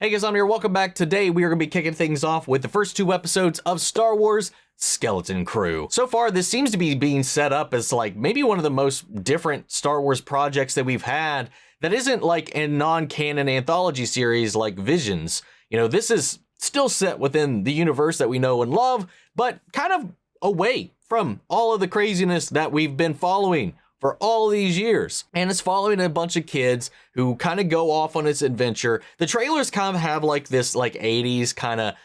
Hey guys, I'm here. Welcome back. Today we are going to be kicking things off with the first two episodes of Star Wars Skeleton Crew. So far, this seems to be being set up as like maybe one of the most different Star Wars projects that we've had that isn't like a non-canon anthology series like Visions. You know, this is still set within the universe that we know and love, but kind of away from all of the craziness that we've been following for all these years. And it's following a bunch of kids who kind of go off on this adventure. The trailers kind of have like this like 80s kind of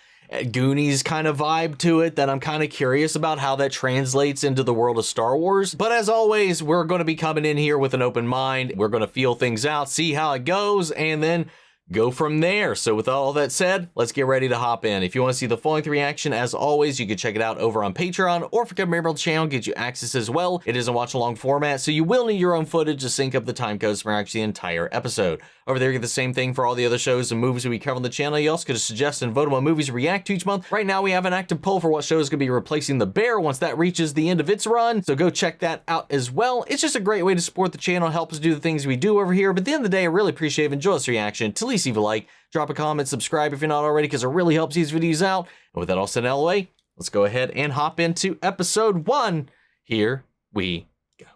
Goonies kind of vibe to it that I'm kind of curious about how that translates into the world of Star Wars. But as always, we're going to be coming in here with an open mind. We're going to feel things out, see how it goes, and then go from there. So with all that said, let's get ready to hop in. If you want to see the full-length reaction, as always, you can check it out over on Patreon, or if you become a member of the channel, get you access as well. It is a watch-along format, so you will need your own footage to sync up the time codes for actually the entire episode. Over there, you get the same thing for all the other shows and movies that we cover on the channel. You also get to suggest and vote on what movies we react to each month. Right now, we have an active poll for what show is going to be replacing The Bear once that reaches the end of its run, so go check that out as well. It's just a great way to support the channel, help us do the things we do over here, but at the end of the day, I really appreciate it. Enjoy this reaction. To least leave a like, drop a comment, subscribe if you're not already, because it really helps these videos out. And with that all said and out of the way, let's go ahead and hop into episode 1. Here we go.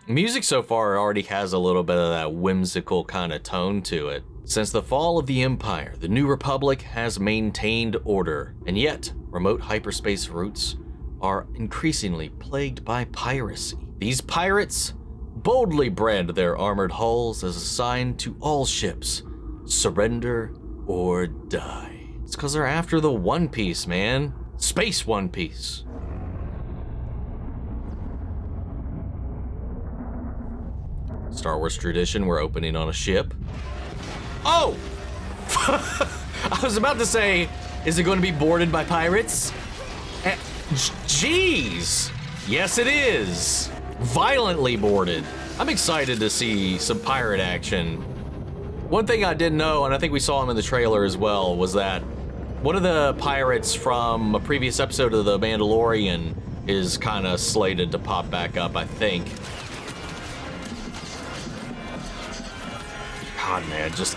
Music so far already has a little bit of that whimsical kind of tone to it. Since the fall of the Empire, the New Republic has maintained order, and yet remote hyperspace routes are increasingly plagued by piracy. These pirates boldly brand their armored hulls as a sign to all ships: surrender or die. It's because they're after the One Piece, man. Space One Piece. Star Wars tradition, we're opening on a ship. Oh! I was about to say, is it going to be boarded by pirates? Jeez! Yes, it is. Violently boarded. I'm excited to see some pirate action. One thing I didn't know, and I think we saw him in the trailer as well, was that one of the pirates from a previous episode of The Mandalorian is kind of slated to pop back up, I think. God, man, just...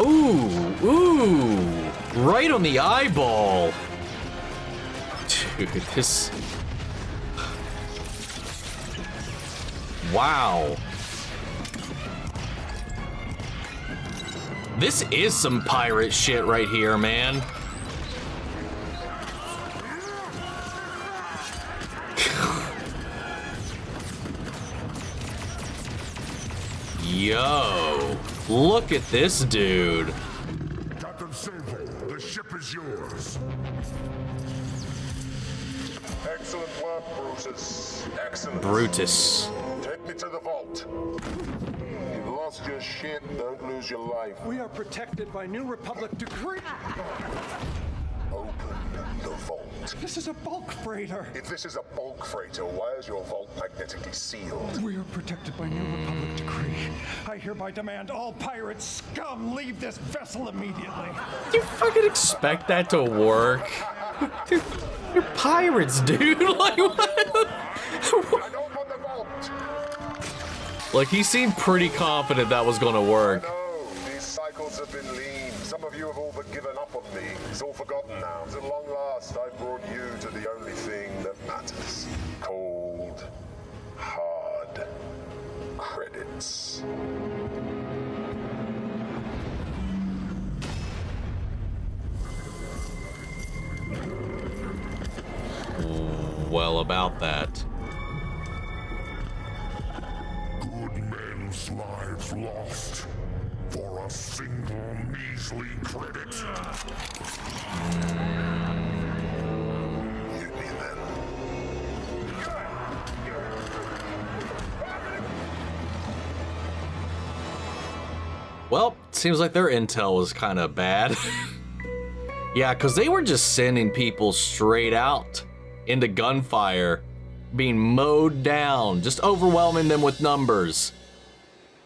Ooh, right on the eyeball. Dude, this... Wow. This is some pirate shit right here, man. Yo, look at this dude. Captain Sable, the ship is yours. Excellent work, Brutus. Excellent. Brutus. Take me to the vault. You've lost your shit, don't lose your life. We are protected by New Republic decree. Open the vault. This is a bulk freighter. If this is a bulk freighter, why is your vault magnetically sealed? We are protected by New Republic decree. I hereby demand all pirate scum leave this vessel immediately. You fucking expect that to work? Dude, you're pirates, dude. Like, what? And open the vault. Like, he seemed pretty confident that was gonna work. No, these cycles have been lean. Some of you have all but given up on me. It's all forgotten now. At long last, I brought you to the only thing that matters. Cold, hard credits. Well, about that. Good men's lives lost for a single measly credit. Mutiny then. Well, seems like their intel was kind of bad. Yeah, because they were just sending people straight out into gunfire, being mowed down, just overwhelming them with numbers.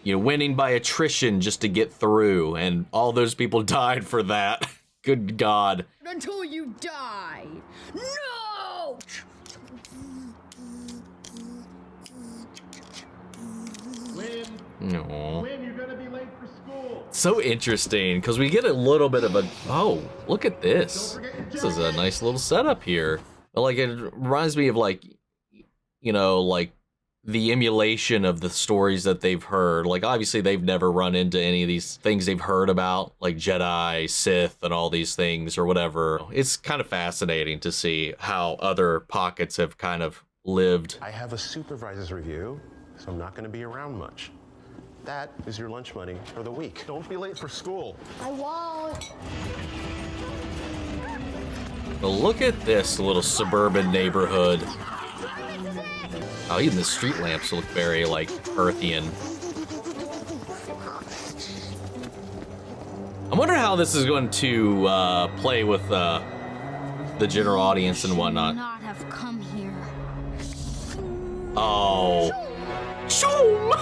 You know, winning by attrition just to get through, and all those people died for that. Good God. Until you die. No! Aww. When you're gonna be late for school. So interesting, because we get a little bit of a... Oh, look at this. This is a nice little setup here. Like, it reminds me of, like, you know, like, the emulation of the stories that they've heard. Like, obviously, they've never run into any of these things they've heard about, like Jedi, Sith, and all these things, or whatever. It's kind of fascinating to see how other pockets have kind of lived. I have a supervisor's review, so I'm not going to be around much. That is your lunch money for the week. Don't be late for school. I won't. But look at this little suburban neighborhood. Oh, even the street lamps look very, like, Earthian. I wonder how this is going to play with the general audience and whatnot. Not have come here. Oh. Shoom!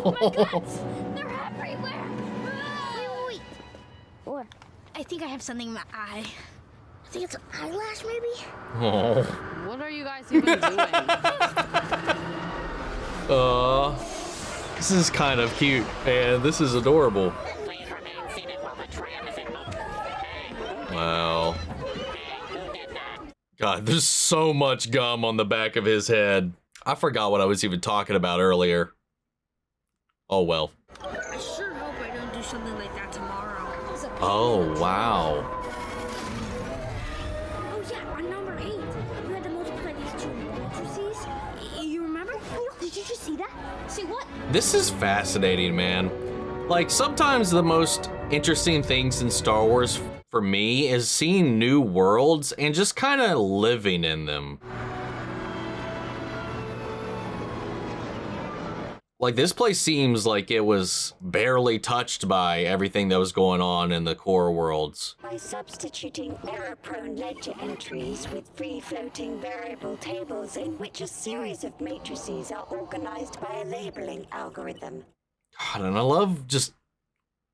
My guts! They're everywhere! Wait. Or, I think I have something in my eye. I think it's an eyelash, maybe? Oh. What are you guys even doing? This is kind of cute, and this is adorable. Wow. God, there's so much gum on the back of his head. I forgot what I was even talking about earlier. Oh, well. I sure hope I don't do something like that tomorrow. Oh, wow. Oh, yeah, on number 8. You had to multiply these two matrices. You remember? Did you just see that? See what? This is fascinating, man. Like, sometimes the most interesting things in Star Wars for me is seeing new worlds and just kind of living in them. Like, this place seems like it was barely touched by everything that was going on in the core worlds. By substituting error-prone ledger entries with free-floating variable tables in which a series of matrices are organized by a labeling algorithm. God, and I love just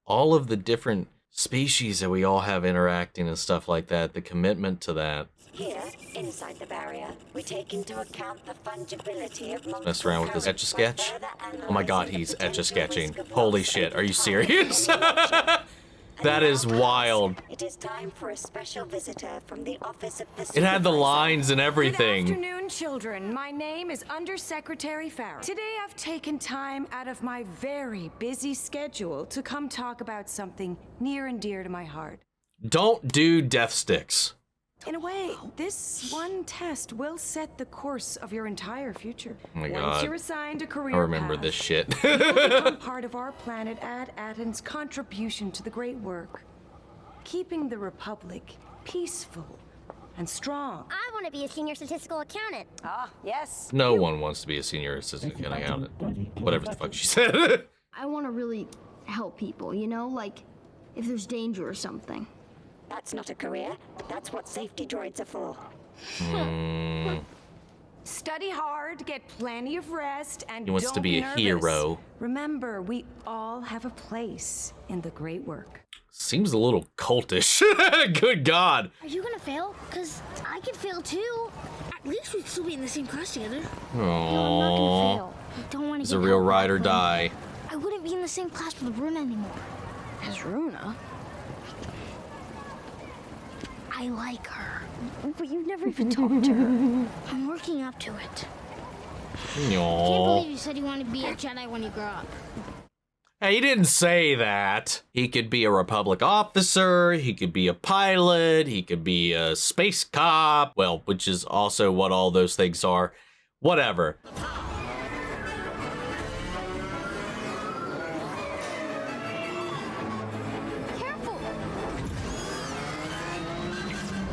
all of the different species that we all have interacting and stuff like that, the commitment to that. Here, inside the barrier, we take into account the fungibility of Mess around with this Etch-a-Sketch. Oh my god, he's Etch-a-Sketching. Holy shit, are you serious? That is wild. It is time for a special visitor from the office of the It had the lines and Good everything. afternoon, children. My name is Undersecretary Fara. Today I've taken time out of my very busy schedule to come talk about something near and dear to my heart. Don't do death sticks. In a way, this one test will set the course of your entire future. Oh my Once god. you're assigned a career I remember path, this shit. you'll become part of our planet Aten's contribution to the great work, keeping the Republic peaceful and strong. I want to be a senior statistical accountant. Ah, yes. No one wants to be a senior assistant accountant. Whatever the fuck she said. I want to really help people, you know, like if there's danger or something. That's not a career. That's what safety droids are for. Study hard, get plenty of rest, and He wants to don't be a nervous. hero. Remember, we all have a place in the great work. Seems a little cultish. Good god. Are you going to fail? Because I could fail too. At least we'd still be in the same class together. Aww. No, I'm not going to fail. I don't want to He's get a real help ride or from- die. I wouldn't be in the same class with Runa anymore. As Runa? I like her. But you've never even talked to her. I'm working up to it. Can't believe you said you wanted to be a Jedi when you grow up. Hey, he didn't say that. He could be a Republic officer, he could be a pilot, he could be a space cop. Well, which is also what all those things are. Whatever. Careful!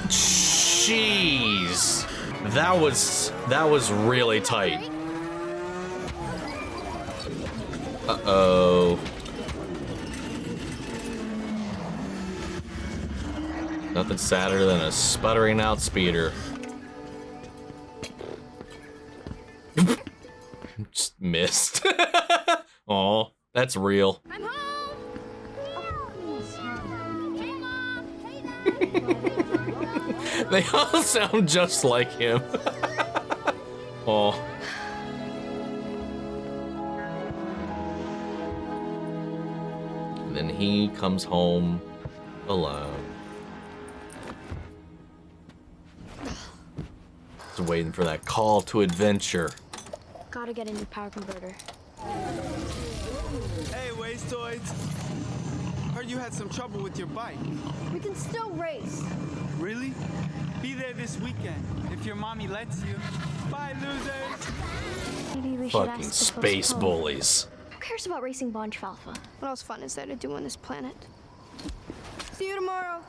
Jeez. That was really tight. Uh-oh. Nothing sadder than a sputtering out speeder. Just missed. Aw, that's real. I'm home! They all sound just like him. Oh. And then he comes home alone. Just waiting for that call to adventure. Gotta get a new power converter. Hey, wastoids. Heard you had some trouble with your bike. We can still race. Really? Be there this weekend, if your mommy lets you. Bye, losers! Maybe we should Fucking ask to space postpone. bullies. Who cares about racing bunch alpha? What else fun is there to do on this planet? See you tomorrow.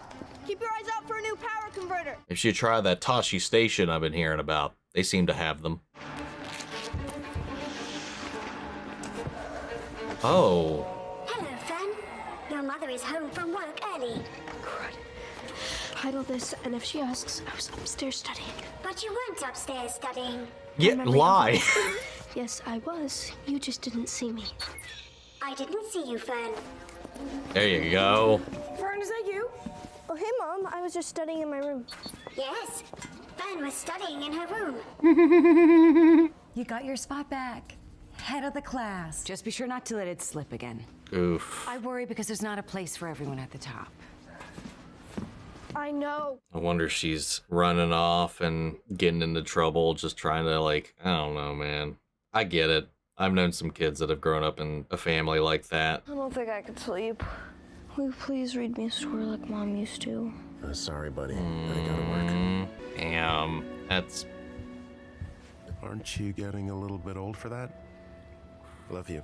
Keep your eyes out for a new power converter. If you try that Tashi station I've been hearing about, they seem to have them. Oh. Hello, Fern. Your mother is home from work early. Idle this, and if she asks, I was upstairs studying. But you weren't upstairs studying. Yeah, lie. Yes, I was. You just didn't see me. I didn't see you, Fern. There you go. Fern, is that you? Oh, hey, Mom. I was just studying in my room. Yes, Fern was studying in her room. You got your spot back. Head of the class. Just be sure not to let it slip again. Oof. I worry because there's not a place for everyone at the top. I know. I wonder if she's running off and getting into trouble, just trying to, like, I don't know, man. I get it. I've known some kids that have grown up in a family like that. I don't think I could sleep. Will you please read me a story like Mom used to? Sorry, buddy. I gotta work. Damn. That's... Aren't you getting a little bit old for that? Love you.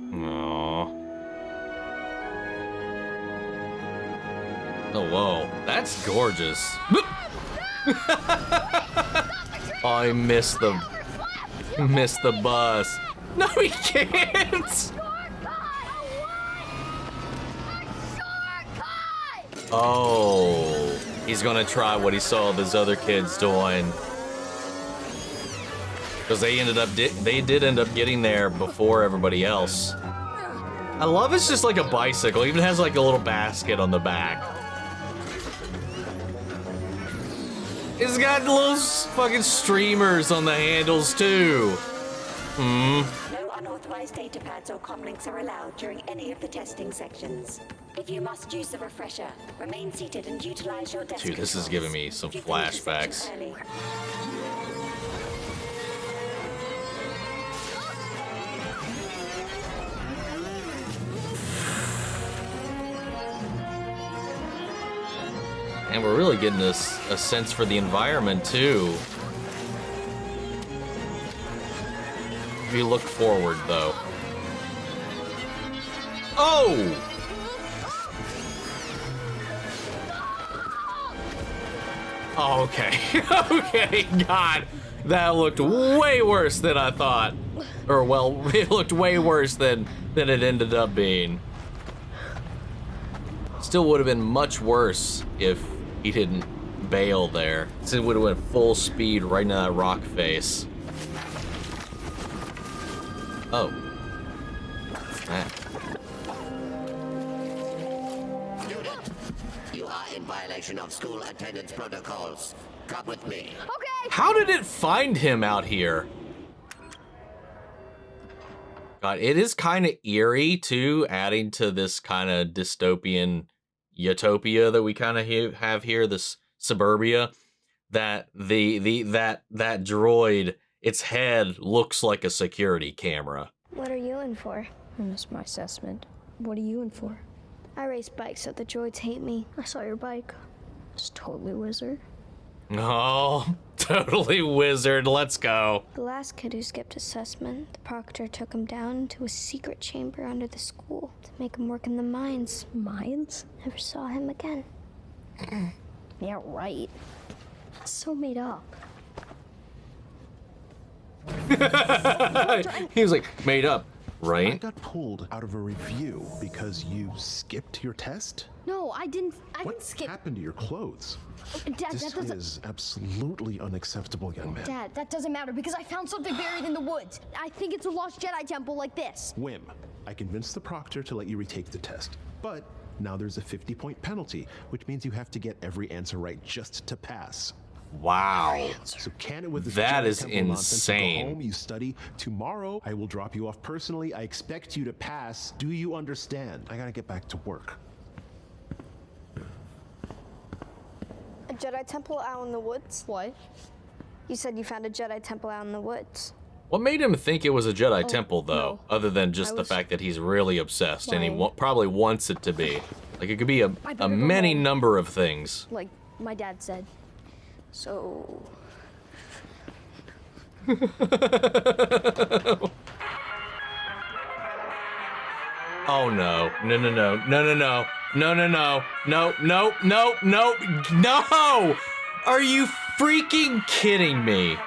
Aww. Oh, whoa. That's gorgeous. I missed the bus. No, he can't. Oh, he's gonna try what he saw those other kids doing. Because they did end up getting there before everybody else. I love it's just like a bicycle. It even has like a little basket on the back. It's got little fucking streamers on the handles too. No unauthorized data pads or comlinks are allowed during any of the testing sections. If you must use the refresher, remain seated and utilize your desk. Dude, this is giving me some flashbacks. And we're really getting a sense for the environment too. If you look forward though. Oh! Oh, okay. Okay, God. That looked way worse than I thought. Or, well, it looked way worse than it ended up being. Still would have been much worse if he didn't bail there. So it would have went full speed right into that rock face. Oh. Ah. You are in violation of school attendance protocols. Come with me. Okay. How did it find him out here? God, it is kind of eerie too, adding to this kind of dystopian utopia that we kind of have here, this suburbia. That that droid, its head looks like a security camera. What are you in for? I missed my assessment. What are you in for? I race bikes so the droids hate me. I saw your bike. It's totally wizard. Oh, totally wizard. Let's go. The last kid who skipped assessment, the proctor took him down to a secret chamber under the school to make him work in the mines. Mines? Never saw him again. Yeah, right. So made up. He was like, made up, right? I got pulled out of a review because you skipped your test? No, I didn't skip. What happened to your clothes? Dad, This that doesn't... is absolutely unacceptable, young man. Dad, that doesn't matter because I found something buried in the woods. I think it's a lost Jedi temple like this. Whim. I convinced the proctor to let you retake the test, but now there's a 50-point penalty, which means you have to get every answer right just to pass. Wow. So can it with this that Jedi is Temple nonsense. You go insane. home, you study. Tomorrow, I will drop you off personally. I expect you to pass. Do you understand? I gotta get back to work. A Jedi temple out in the woods? What? You said you found a Jedi temple out in the woods. What made him think it was a Jedi temple, though, other than just the fact that he's really obsessed and he probably wants it to be? Like, it could be a many number of things. Like my dad said. So... Oh no. No, no, no. No, no, no. No, no, no. No, no, no, no. No! Are you freaking kidding me?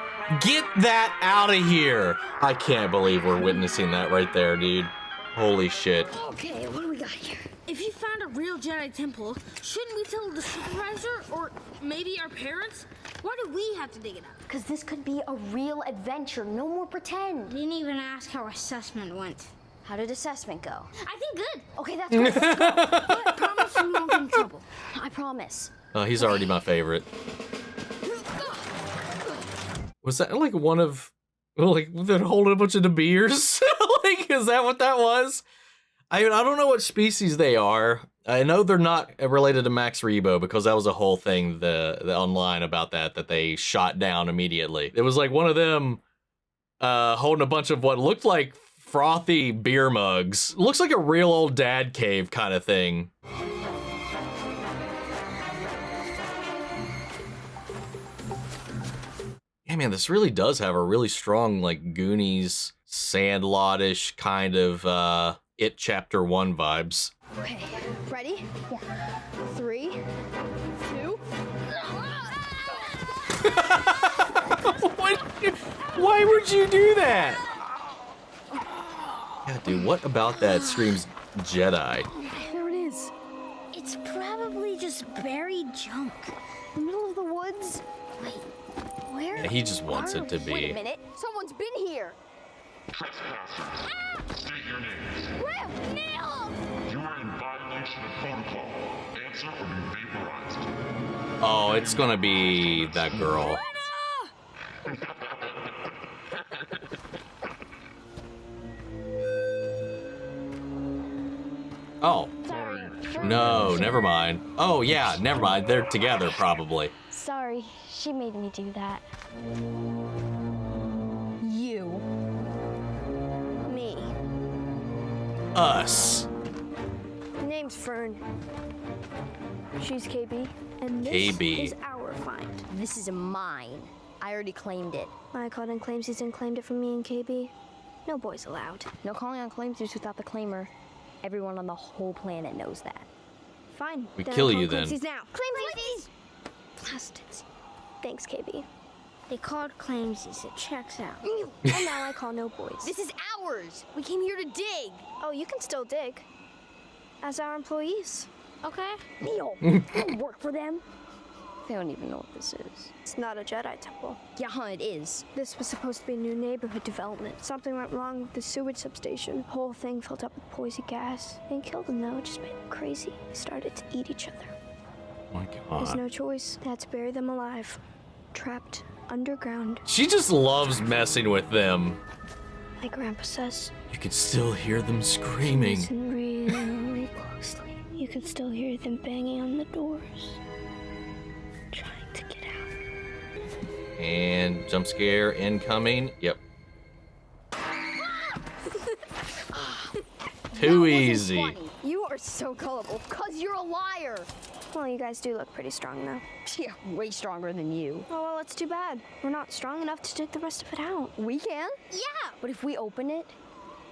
Get that out of here. I can't believe we're witnessing that right there, dude. Holy shit. Okay, what do we got here? If you found a real Jedi temple, shouldn't we tell the supervisor or maybe our parents? Why do we have to dig it up? Because this could be a real adventure. No more pretend. Didn't even ask how assessment went. How did assessment go? I think good. Okay, that's good. Let's go. But I promise we won't get in trouble. I promise. Oh, he's already my favorite. Was that like one of, like, they're holding a bunch of the beers? Like, is that what that was? I don't know what species they are. I know they're not related to Max Rebo because that was a whole thing the online about that they shot down immediately. It was like one of them holding a bunch of what looked like frothy beer mugs. Looks like a real old dad cave kind of thing. Yeah, man, this really does have a really strong, like, Goonies, Sandlot-ish kind of, It Chapter 1 vibes. Okay, ready? Yeah. 3, 2. Why would you do that? Yeah, dude, what about that screams Jedi? There it is. It's probably just buried junk. In the middle of the woods? Wait, where? Yeah, he just wants it to be. Wait a minute. Someone's been here. Trespassers, state your names. Neel! You are in violation of protocol. Answer or be vaporized. Oh, it's gonna be that girl. Oh. Sorry. No, never mind. Oh, yeah, never mind. They're together, probably. Sorry, she made me do that. You. Me. Us. My name's Fern. She's KB. And this KB. is our find. This is mine. I already claimed it. My Condon claims he's claimed it from me and KB. No boys allowed. No calling on claims without the claimer. Everyone on the whole planet knows that. Fine. We then kill I'll call you then. Claimsies now. Claimsies! Bastards. Thanks, KB. They called claimsies. It checks out. And now I call no boys. This is ours. We came here to dig. Oh, you can still dig. As our employees. Okay? Neel, you don't work for them. They don't even know what this is. It's not a Jedi temple. Yeah, it is. This was supposed to be a new neighborhood development. Something went wrong with the sewage substation. The whole thing filled up with poison gas. Didn't kill them though, it just made them crazy. They started to eat each other. Oh my There's god. no choice. They had to bury them alive. Trapped underground. She just loves messing with them. Like Grandpa says. You can still hear them screaming. Listen really closely. You can still hear them banging on the doors. Trying to get out. And jump scare incoming. Yep. Too easy. Funny. You are so gullible, cause you're a liar. Well, you guys do look pretty strong though. Yeah, way stronger than you. Oh, well, it's too bad. We're not strong enough to dig the rest of it out. We can? Yeah! But if we open it,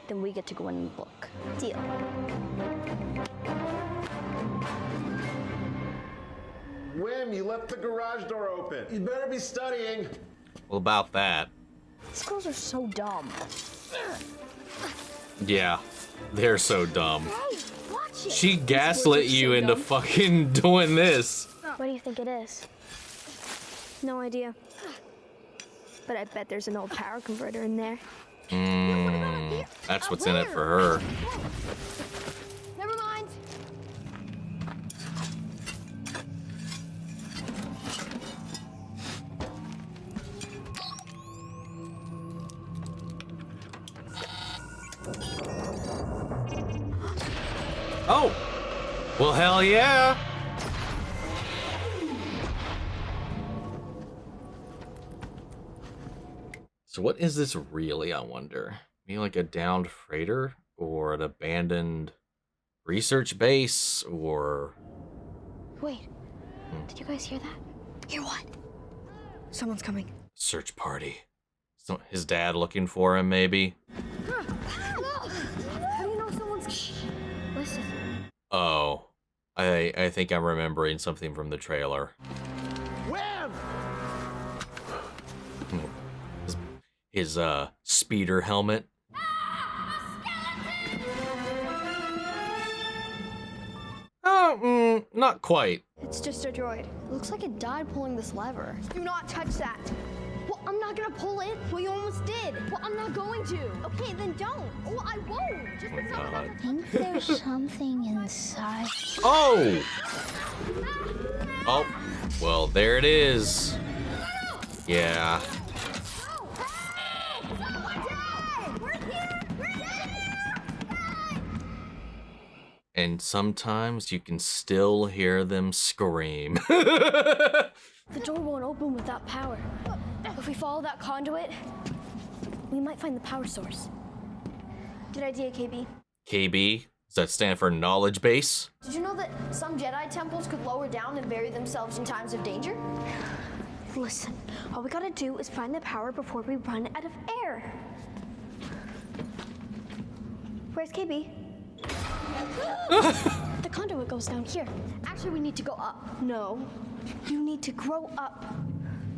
then we get to go in and look. Deal. Whim, you left the garage door open. You'd better be studying. Well, about that. These girls are so dumb. Yeah, they're so dumb. Hey, watch it. She gaslit you into fucking doing this. What do you think it is? No idea. But I bet there's an old power converter in there. That's what's in it for her. Never mind. Oh! Well, hell yeah! So what is this really, I wonder? Maybe like a downed freighter? Or an abandoned research base? Or... Wait, did you guys hear that? Hear what? Someone's coming. Search party. So his dad looking for him, maybe? How do you know someone's... Shh. Listen. Oh. I think I'm remembering something from the trailer. Wham! His speeder helmet. Oh, not quite. It's just a droid. Looks like it died pulling this lever. Do not touch that. Well, I'm not gonna pull it. Well, you almost did. Well, I'm not going to. Okay, then don't. Well, I won't. Just because I'm God. I think there's something inside. Oh! Oh, well, there it is. Yeah. And sometimes you can still hear them scream. The door won't open without power. If we follow that conduit, we might find the power source. Good idea, KB. KB? Does that stand for knowledge base? Did you know that some Jedi temples could lower down and bury themselves in times of danger? Listen, all we gotta do is find the power before we run out of air. Where's KB? The conduit goes down here. Actually, we need to go up. No, you need to grow up.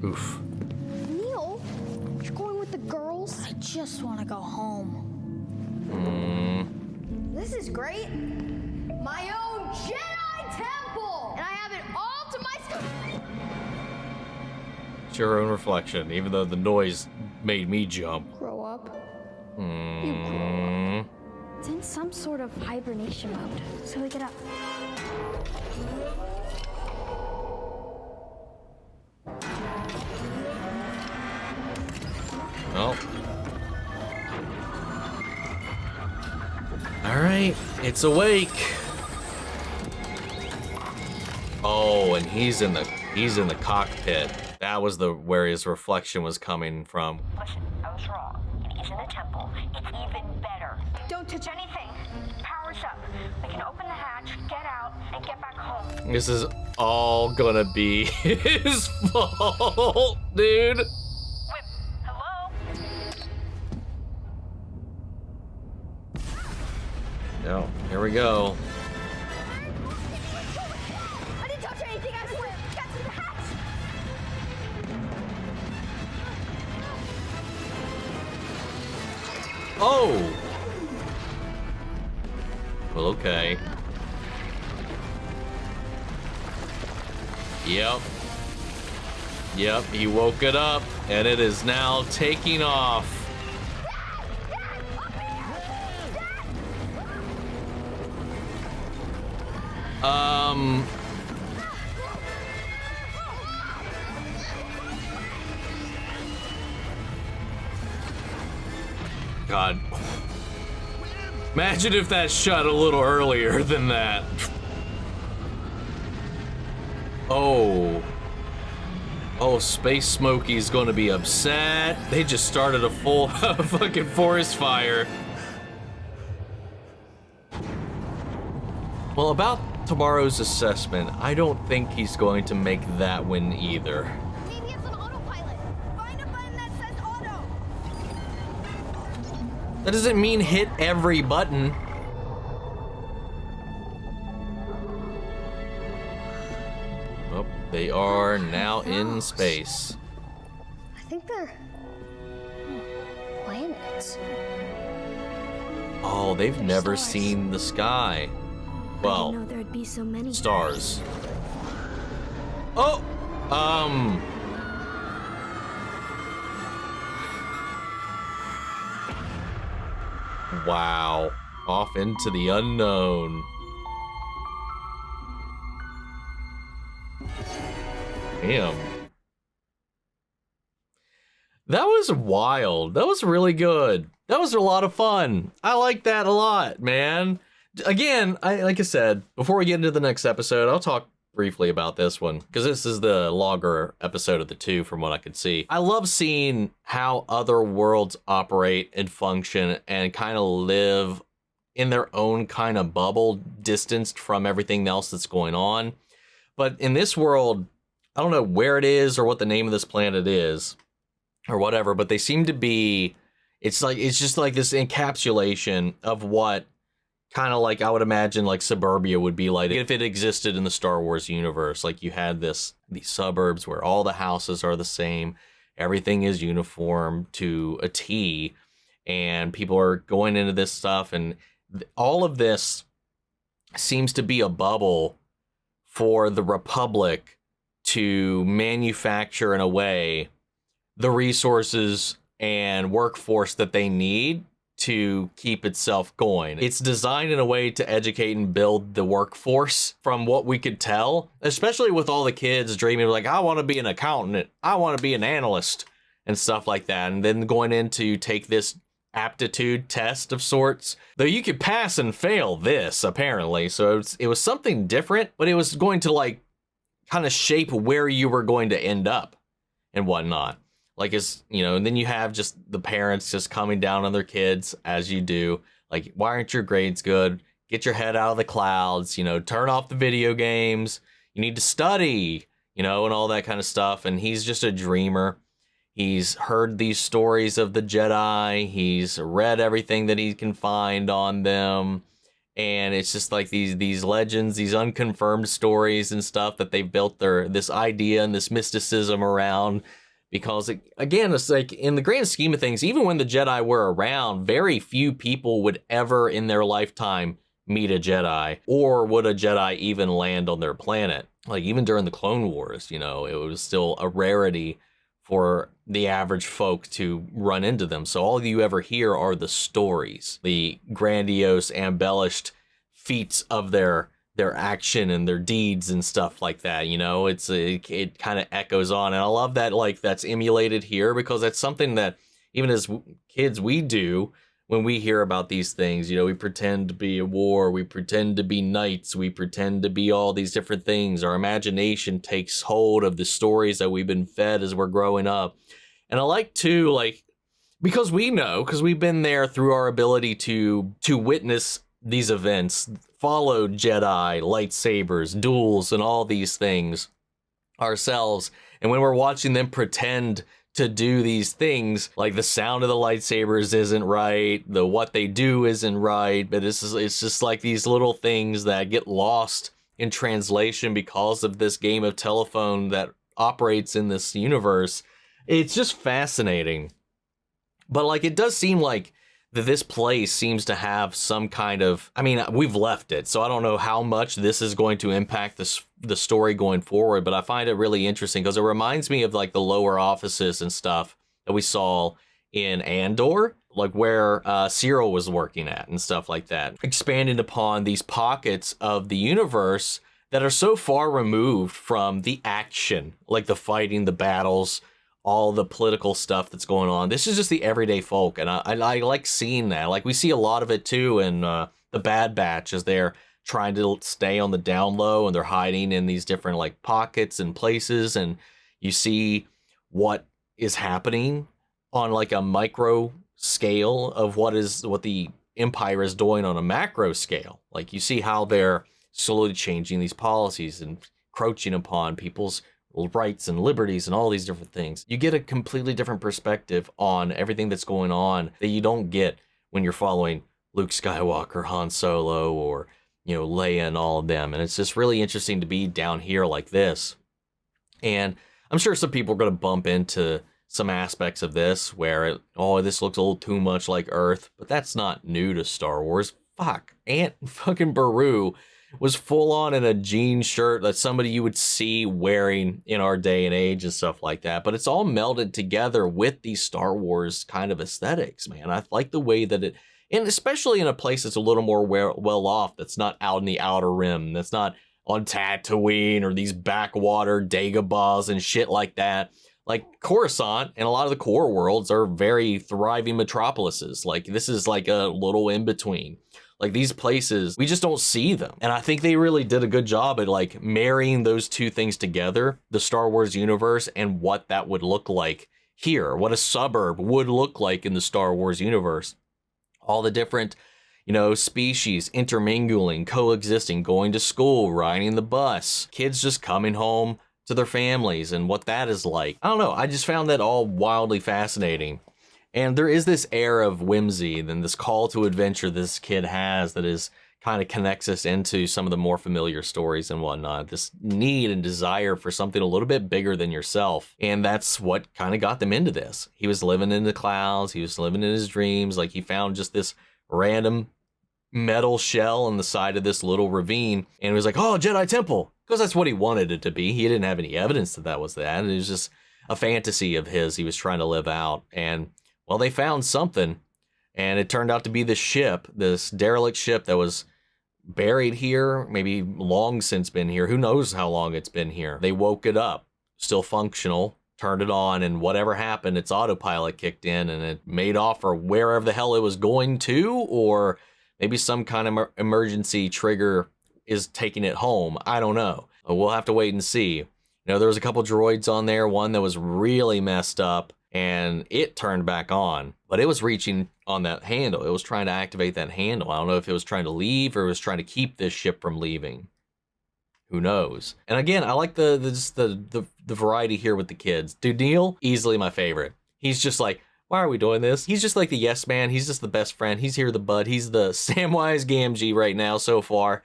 Oof. Neel, you're going with the girls? I just want to go home. This is great. My own Jedi temple! And I have it all to myself. It's your own reflection, even though the noise made me jump. Grow up. You grow up. It's in some sort of hibernation mode, so we get up. Oh. All right, it's awake. Oh, and he's in the cockpit. That was where his reflection was coming from. Listen, I was wrong. It isn't a temple. It's even better. Don't touch anything. Power's up. We can open the hatch, get out, and get back home. This is all gonna be his fault, dude. Whip, hello? No, here we go. I didn't touch anything, I swear. Get to the hatch. Oh! Well, okay. Yep. Yep, he woke it up, and it is now taking off. God. Imagine if that shut a little earlier than that. Oh. Oh, Space Smokey's gonna be upset. They just started a full fucking forest fire. Well, about tomorrow's assessment, I don't think he's going to make that one either. Maybe it's an autopilot. Find a button that says auto. That doesn't mean hit every button. Oh, they are now in space. I think they're planets. Oh, they've never seen the sky. I Well, didn't know there'd be so many stars. Oh, Wow. Off into the unknown. Damn. That was wild. That was really good. That was a lot of fun. I like that a lot, man. Again, like I said, before we get into the next episode, I'll talk briefly about this one, because this is the longer episode of the two from what I could see. I love seeing how other worlds operate and function and kind of live in their own kind of bubble, distanced from everything else that's going on. But in this world, I don't know where it is or what the name of this planet is or whatever, but they seem to be, it's just like this encapsulation of what kind of like I would imagine like suburbia would be like if it existed in the Star Wars universe. Like you had these suburbs where all the houses are the same, everything is uniform to a T, and people are going into this stuff, and all of this seems to be a bubble for the Republic to manufacture in a way the resources and workforce that they need to keep itself going. It's designed in a way to educate and build the workforce from what we could tell, especially with all the kids dreaming of like, I want to be an accountant, I want to be an analyst and stuff like that. And then going in to take this aptitude test of sorts, though you could pass and fail this apparently. So it was something different, but it was going to like kind of shape where you were going to end up and whatnot. Like, it's, you know, and then you have just the parents just coming down on their kids as you do. Like, why aren't your grades good? Get your head out of the clouds, you know, turn off the video games. You need to study, you know, and all that kind of stuff. And he's just a dreamer. He's heard these stories of the Jedi. He's read everything that he can find on them. And it's just like these legends, these unconfirmed stories and stuff that they've built this idea and this mysticism around. Because, again, it's like, in the grand scheme of things, even when the Jedi were around, very few people would ever in their lifetime meet a Jedi, or would a Jedi even land on their planet. Like, even during the Clone Wars, you know, it was still a rarity for the average folk to run into them. So all you ever hear are the stories, the grandiose, embellished feats of their action and their deeds and stuff like that, you know. It kind of echoes on, and I love that, like, that's emulated here, because that's something that even as kids we do when we hear about these things. You know, we pretend to be a war, we pretend to be knights, we pretend to be all these different things. Our imagination takes hold of the stories that we've been fed as we're growing up. And I like to, like, because we know, because we've been there through our ability to witness these events, followed Jedi, lightsabers, duels, and all these things ourselves. And when we're watching them pretend to do these things, like the sound of the lightsabers isn't right, what they do isn't right, but it's just like these little things that get lost in translation because of this game of telephone that operates in this universe. It's just fascinating. But like, it does seem like that this place seems to have some kind of, I mean, we've left it, so I don't know how much this is going to impact the story going forward, but I find it really interesting because it reminds me of like the lower offices and stuff that we saw in Andor, like where Cyril was working at and stuff like that, expanding upon these pockets of the universe that are so far removed from the action, like the fighting, the battles, all the political stuff that's going on. This is just the everyday folk, and I like seeing that. Like, we see a lot of it too in the Bad Batch, as they're trying to stay on the down low and they're hiding in these different like pockets and places, and you see what is happening on like a micro scale of what the Empire is doing on a macro scale. Like, you see how they're slowly changing these policies and encroaching upon people's rights and liberties and all these different things. You get a completely different perspective on everything that's going on that you don't get when you're following Luke Skywalker, Han Solo, or, you know, Leia and all of them. And it's just really interesting to be down here like this. And I'm sure some people are going to bump into some aspects of this where this looks a little too much like Earth, but that's not new to Star Wars. Fuck, Aunt fucking Beru was full on in a jean shirt that somebody you would see wearing in our day and age and stuff like that. But it's all melded together with these Star Wars kind of aesthetics, man. I like the way that And especially in a place that's a little more well off, that's not out in the Outer Rim, that's not on Tatooine or these backwater Dagobahs and shit like that. Like Coruscant and a lot of the core worlds are very thriving metropolises. Like this is like a little in between. Like these places, we just don't see them. And I think they really did a good job at like marrying those two things together, the Star Wars universe and what that would look like here, what a suburb would look like in the Star Wars universe. All the different, you know, species intermingling, coexisting, going to school, riding the bus, kids just coming home to their families and what that is like. I don't know. I just found that all wildly fascinating. And there is this air of whimsy and this call to adventure this kid has that is kind of connects us into some of the more familiar stories and whatnot. This need and desire for something a little bit bigger than yourself. And that's what kind of got them into this. He was living in the clouds. He was living in his dreams. Like he found just this random metal shell on the side of this little ravine. And he was like, oh, Jedi Temple. Because that's what he wanted it to be. He didn't have any evidence that that was that. It was just a fantasy of his he was trying to live out. And well, they found something. And it turned out to be this ship, this derelict ship that was buried here, maybe long since been here. Who knows how long it's been here. They woke it up, still functional, turned it on, and whatever happened, its autopilot kicked in and it made off for wherever the hell it was going to, or maybe some kind of emergency trigger is taking it home. I don't know. We'll have to wait and see. You know, there was a couple droids on there, one that was really messed up, and it turned back on, but it was reaching on that handle. It was trying to activate that handle. I don't know if it was trying to leave or it was trying to keep this ship from leaving. Who knows? And again, I like the variety here with the kids. Dude, Neel, easily my favorite. He's just like, why are we doing this? He's just like the yes man. He's just the best friend. He's here the bud. He's the Samwise Gamgee right now so far.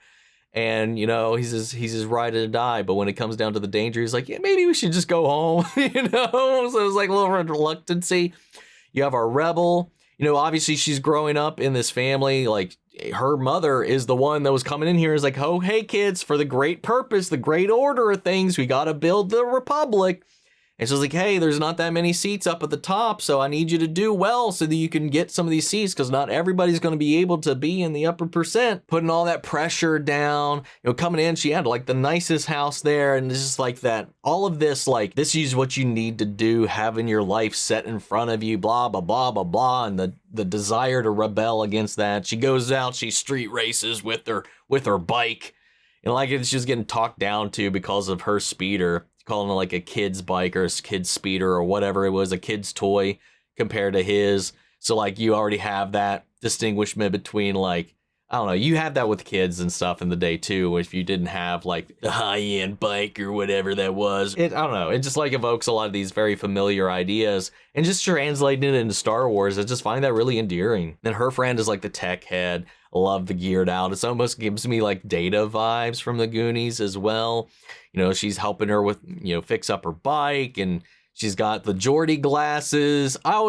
And, you know, he's his ride or die. But when it comes down to the danger, he's like, yeah, maybe we should just go home, you know? So it's like a little reluctancy. You have our rebel. You know, obviously she's growing up in this family. Like her mother is the one that was coming in here is like, oh, hey, kids, for the great purpose, the great order of things, we got to build the Republic. And she's like, hey, there's not that many seats up at the top, so I need you to do well so that you can get some of these seats, because not everybody's going to be able to be in the upper percent. Putting all that pressure down, you know, coming in, she had like the nicest house there, and it's just like that. All of this, like, this is what you need to do, having your life set in front of you, blah, blah, blah, blah, blah, and the desire to rebel against that. She goes out, she street races with her bike, and like it's just getting talked down to because of her speeder. Calling it like a kid's bike or a kid's speeder or whatever it was, a kid's toy compared to his. So like you already have that distinguishment between like, I don't know, you have that with kids and stuff in the day too. If you didn't have like the high-end bike or whatever that was, I don't know, it just like evokes a lot of these very familiar ideas and just translating it into Star Wars. I just find that really endearing. Then her friend is like the tech head. Love the geared out. It almost gives me like Data vibes from the Goonies as well. You know, she's helping her with, you know, fix up her bike, and she's got the Geordie glasses. I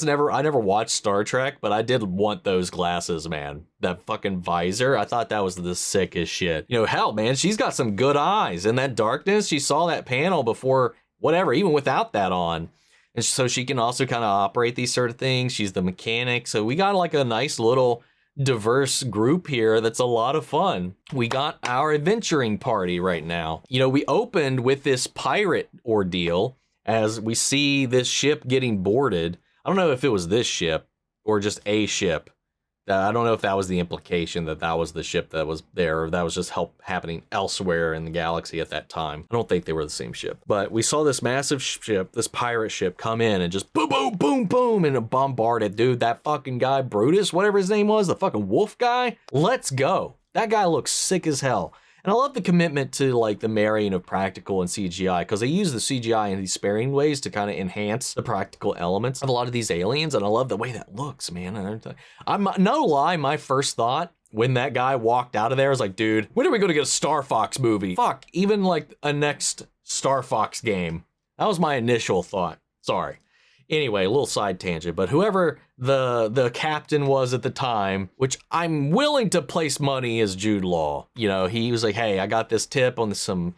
never watched Star Trek, but I did want those glasses, man. That fucking visor. I thought that was the sickest shit. You know, hell, man, she's got some good eyes. In that darkness, she saw that panel before, whatever, even without that on. And so she can also kind of operate these sort of things. She's the mechanic. So we got like a nice little diverse group here that's a lot of fun. We got our adventuring party right now. You know, we opened with this pirate ordeal as we see this ship getting boarded. I don't know if it was this ship or just a ship. I don't know if that was the implication that that was the ship that was there, or that was just happening elsewhere in the galaxy at that time. I don't think they were the same ship. But we saw this massive ship, this pirate ship, come in and just boom, boom, boom, boom, and it bombarded. Dude, that fucking guy, Brutus, whatever his name was, the fucking wolf guy, let's go. That guy looks sick as hell. And I love the commitment to like the marrying of practical and CGI, because they use the CGI in these sparing ways to kind of enhance the practical elements of a lot of these aliens. And I love the way that looks, man. I'm no lie, my first thought when that guy walked out of there was like, dude, when are we going to get a Star Fox movie? Fuck, even like a next Star Fox game. That was my initial thought. Sorry. Anyway, a little side tangent, but whoever the captain was at the time, which I'm willing to place money as Jude Law, you know, he was like, hey, I got this tip on some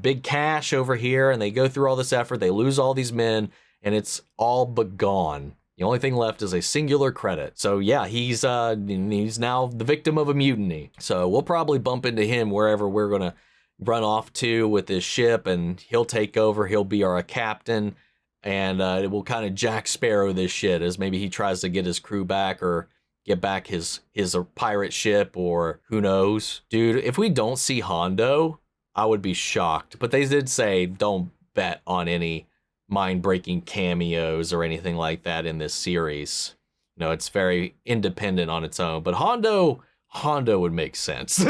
big cash over here, and they go through all this effort, they lose all these men, and it's all but gone. The only thing left is a singular credit. So yeah, he's now the victim of a mutiny. So we'll probably bump into him wherever we're gonna run off to with this ship, and he'll take over. He'll be our captain, and we'll kind of Jack Sparrow this shit as maybe he tries to get his crew back or get back his pirate ship, or who knows. Dude, if we don't see Hondo, I would be shocked. But they did say don't bet on any mind-breaking cameos or anything like that in this series. No, it's very independent on its own. But Hondo would make sense.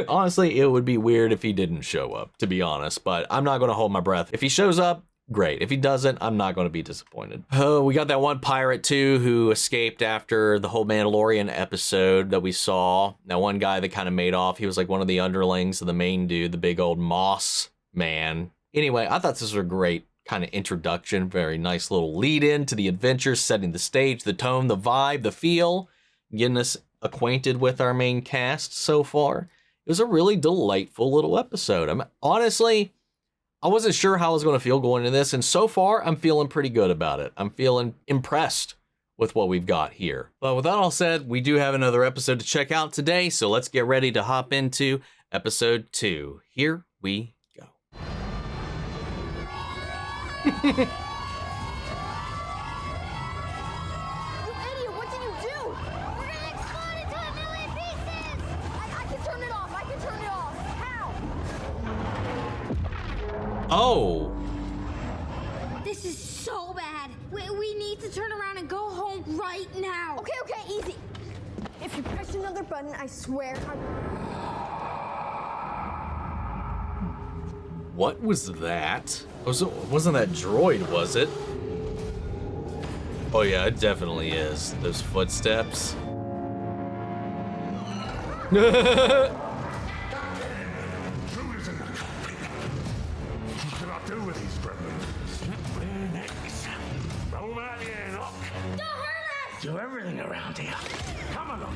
Honestly, it would be weird if he didn't show up, to be honest. But I'm not going to hold my breath. If he shows up, great. If he doesn't, I'm not going to be disappointed. Oh, we got that one pirate too who escaped after the whole Mandalorian episode that we saw. That one guy that kind of made off. He was like one of the underlings of the main dude, the big old Moss man. Anyway, I thought this was a great kind of introduction. Very nice little lead in to the adventure, setting the stage, the tone, the vibe, the feel, getting us acquainted with our main cast so far. It was a really delightful little episode. Honestly, I wasn't sure how I was going to feel going into this, and so far, I'm feeling pretty good about it. I'm feeling impressed with what we've got here. But with that all said, we do have another episode to check out today, so let's get ready to hop into episode 2. Here we go. You idiot, what did you do? We're gonna explode into a million pieces! I can turn it off, How? Oh! This is so bad. We need to turn around and go home right now. Okay, easy. If you press another button, I swear What was that? Wasn't that droid, was it? Oh yeah, it definitely is. Those footsteps. What can I do with these gremlins? Roll out here, look. Don't hurt us! Do everything around here. Come along.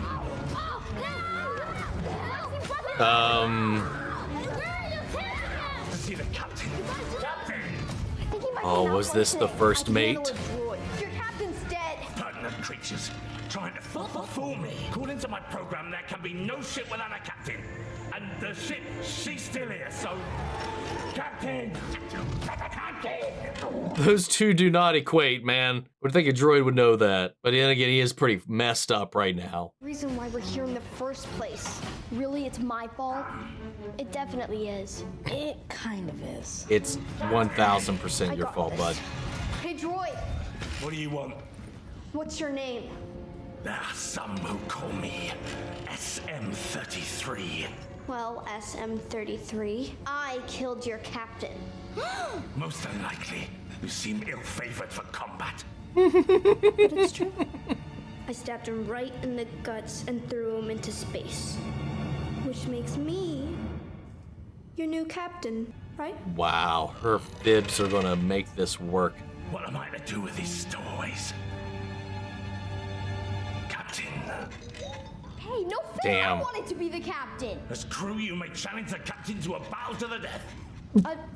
Where are you taking us? Let's see the captain. Captain! Oh, was this the first mate? Your captain's dead. Pertinent creatures trying to fool me. According to my program, there can be no ship without a captain. And the ship, she's still here, so... Captain! Captain! Those two do not equate, man. Would think a droid would know that. But then again, he is pretty messed up right now. Reason why we're here in the first place. Really, it's my fault? It definitely is. It kind of is. It's 1000% your fault, bud. Hey, droid. What do you want? What's your name? There are some who call me SM-33. Well, SM-33, I killed your captain. Most unlikely. You seem ill-favored for combat. But it's true. I stabbed him right in the guts and threw him into space. Which makes me your new captain, right? Wow, her fibs are gonna make this work. What am I to do with these stowaways? Captain. Hey, no fair! Damn. I wanted to be the captain! As crew, you may challenge the captain to a battle to the death.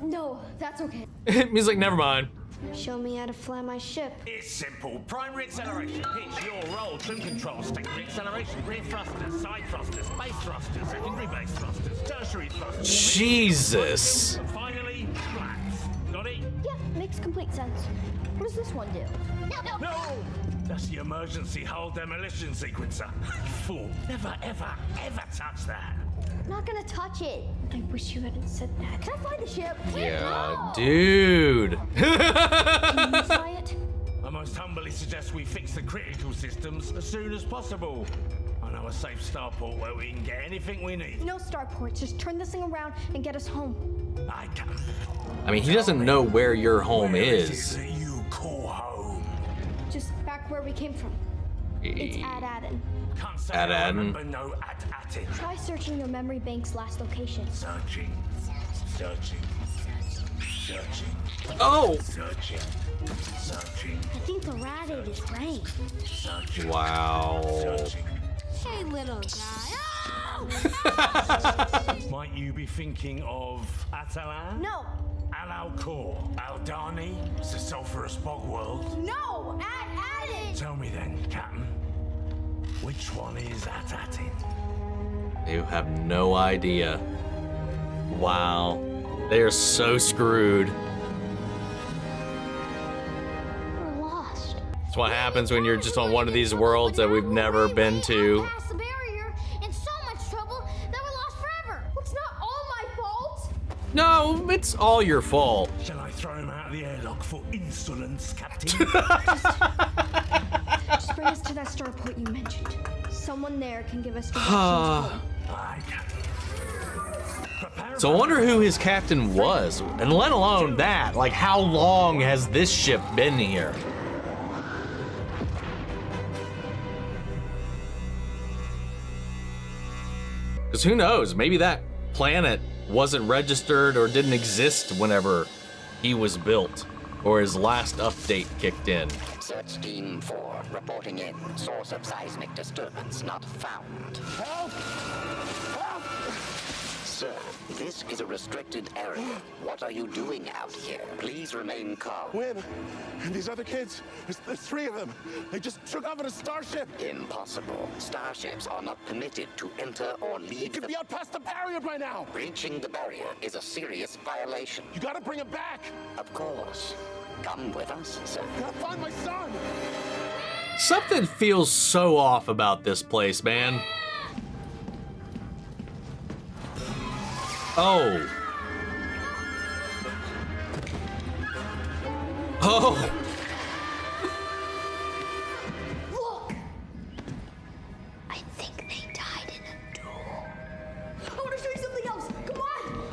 No, that's okay. He's like, never mind. Show me how to fly my ship. It's simple. Primary acceleration. Pitch, your roll. Trim control. Secondary acceleration. Rear thrusters. Side thrusters. Base thrusters. Secondary base thrusters. Tertiary thrusters. Jesus. And finally, flats. Got it? Yeah, makes complete sense. What does this one do? No! That's the emergency hull demolition sequencer. Fool. Never, ever, ever touch that. Not gonna touch it. I wish you hadn't said that. Can I fly the ship? Yeah, dude. Can you fly it? I most humbly suggest we fix the critical systems as soon as possible. I know a safe starport where we can get anything we need. No starport. Just turn this thing around and get us home. I can. I mean, he doesn't know where your home Where is. it that you call home? Just back where we came from. It's Ad-Aden. Can't say Ad-Aden. I remember no Ad-Aden. Try searching your memory bank's last location. Searching. Oh! Searching. I think the Rad-Aid is right. Searching. Wow. Searching. Hey, little guy. Oh! Might you be thinking of Atalan? No. Al-Alcor, Aldani, the sulphurous bog world. No! Ad-Aden! Tell me then, Captain, which one is at-atting? You have no idea. Wow. They are so screwed. We're lost. That's what happens when you're just on one of these worlds that we've never been to. Past the barrier, in so much trouble that we're lost forever. It's not all my fault. No, it's all your fault. Shall I throw him out of the airlock for insolence, Captain? Just bring us to that starport you mentioned. Someone there can give us directions home. So I wonder who his captain was, and let alone that, like how long has this ship been here? Because who knows, maybe that planet wasn't registered or didn't exist whenever he was built, or his last update kicked in. Search Team 4, reporting in. Source of seismic disturbance not found. Help! Help! Sir, this is a restricted area. What are you doing out here? Please remain calm. When? And these other kids? There's 3 of them. They just took off in a starship. Impossible. Starships are not permitted to enter or leave. You could be out past the barrier by now. Breaching the barrier is a serious violation. You gotta bring him back. Of course. Come with us, sir. I gotta find my son. Something feels so off about this place, man. Oh. Oh. Look! I think they died in a duel. I want to show you something else. Come on.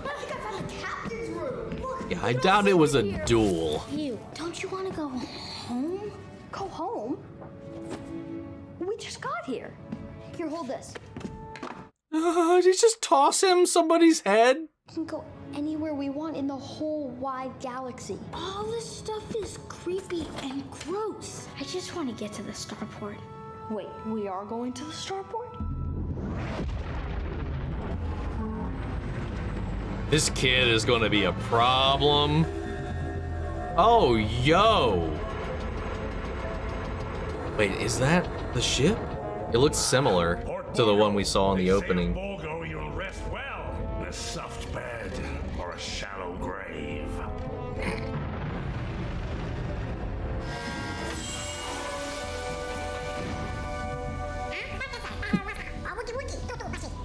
I think I found the captain's room. Look. Yeah, I doubt it was a duel. You, don't you want to go home? Go home? We just got here. Here, hold this. Did you just toss him somebody's head? We can go anywhere we want in the whole wide galaxy. All this stuff is creepy and gross. I just want to get to the starport. Wait, we are going to the starport? This kid is going to be a problem. Oh, yo. Wait, is that the ship? It looks similar to the one we saw in the opening. Borgo, you'll rest well in a soft bed or a shallow grave.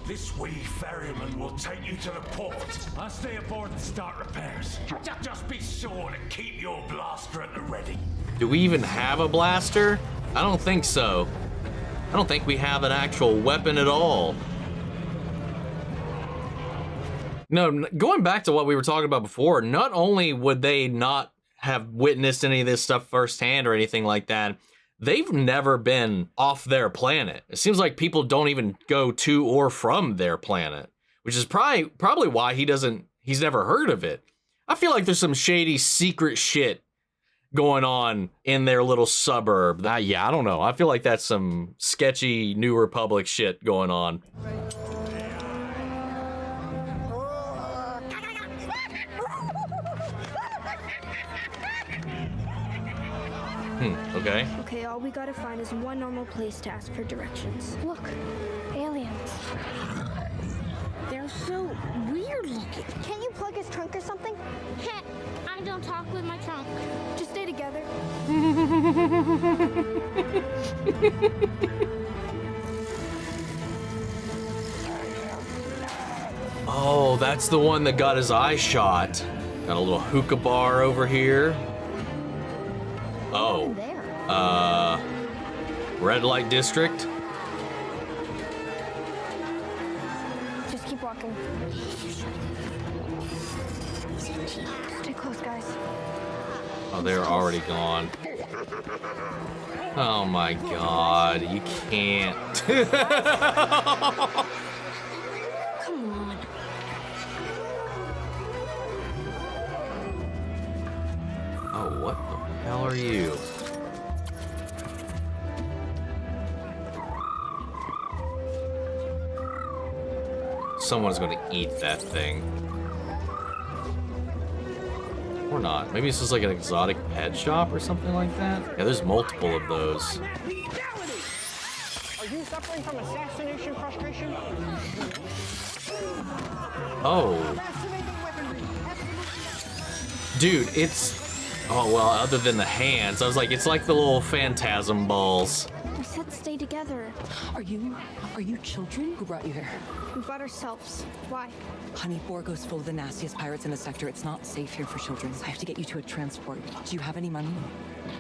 This wee ferryman will take you to the port. I'll stay aboard and start repairs. Just be sure to keep your blaster at the ready. Do we even have a blaster? I don't think so. I don't think we have an actual weapon at all. No, going back to what we were talking about before, not only would they not have witnessed any of this stuff firsthand or anything like that, they've never been off their planet. It seems like people don't even go to or from their planet, which is probably why he's never heard of it. I feel like there's some shady secret shit going on in their little suburb. Yeah, I don't know. I feel like that's some sketchy New Republic shit going on. Okay. Okay, all we gotta find is one normal place to ask for directions. Look, aliens. They're so weird looking. Can't you plug his trunk or something? Heh, I don't talk with my trunk. Just stay together. Oh, that's the one that got his eye shot. Got a little hookah bar over here. Oh, red light district. Just keep walking. Stay close, guys. Oh, they're already gone. Oh my God, you can't. Come on. Oh, what the hell are you? Someone's gonna eat that thing. We're or not. Maybe this is like an exotic pet shop or something like that. Yeah, there's multiple of those. Are you suffering from assassination frustration? Oh. Dude, it's... Oh, well, other than the hands, I was like, it's like the little phantasm balls. We said stay together. Are you children? Who brought you here? We brought ourselves. Why? Honey, Borgo's full of the nastiest pirates in the sector. It's not safe here for children. I have to get you to a transport. Do you have any money?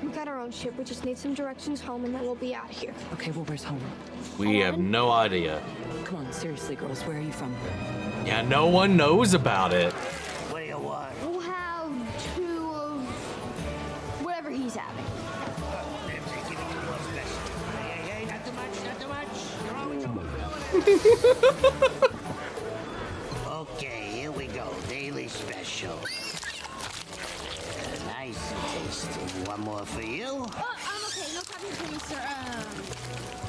We got our own ship. We just need some directions home and then we'll be out of here. Okay, well, where's home? We have no idea. Come on, seriously, girls, where are you from? Yeah, no one knows about it. What do you want? We'll have two of whatever he's having. Hey, not too much, not too much. Okay, here we go. Daily special. Nice and tasty. One more for you. Oh, I'm okay. No coffee for me, sir.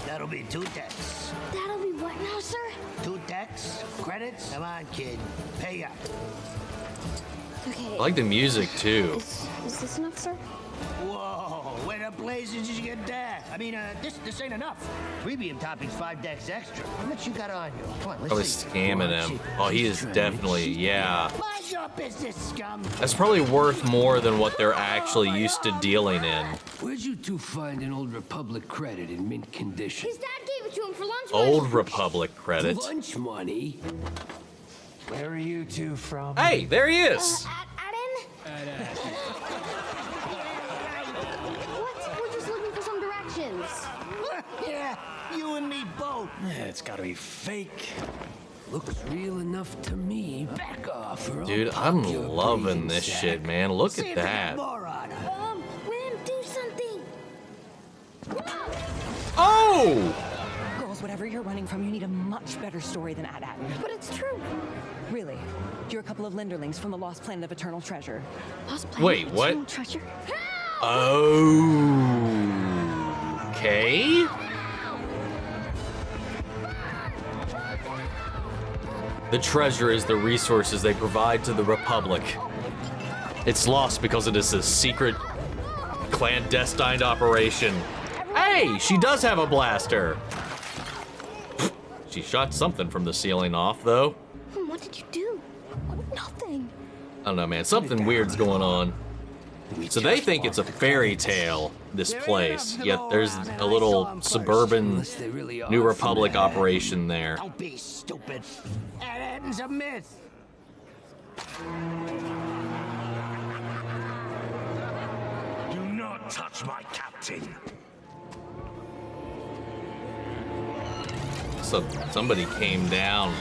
That'll be 2 decks. That'll be what now, sir? 2 decks, credits. Come on, kid. Pay up. Okay. I like the music, too. Is this enough, sir? Whoa, where the blazes did you get that? I mean, this ain't enough. Premium topping's 5 decks extra. How much you got on you? Come on, let's I was see. scamming him. Oh, he is definitely, yeah. Mind your business, scum. That's probably worth more than what they're actually used to dealing in. Where'd you two find an old Republic credit in mint condition? His dad gave it to him for lunch. Old Republic credit. Lunch money? Where are you two from? Hey, there he is. What? We're just looking for some directions. Yeah, you and me both. Yeah, it's gotta be fake. Looks real enough to me. Back off. Dude, I'm loving this shit, man. Look at that. Ram, do something. Oh! Girls, whatever you're running from, you need a much better story than Ad. But it's true. Really? You're a couple of Linderlings from the lost planet of eternal treasure. Lost planet Wait, of what? eternal treasure? Oh. Okay. The treasure is the resources they provide to the Republic. It's lost because it is a secret, clandestine operation. Hey, she does have a blaster. She shot something from the ceiling off, though. What did you do? Nothing. I don't know, man. Something weird's going on. So they think it's a fairy tale, this place. Yet there's a little suburban New Republic operation there. Don't be stupid. Ad's a myth. Do not touch my captain. So somebody came down.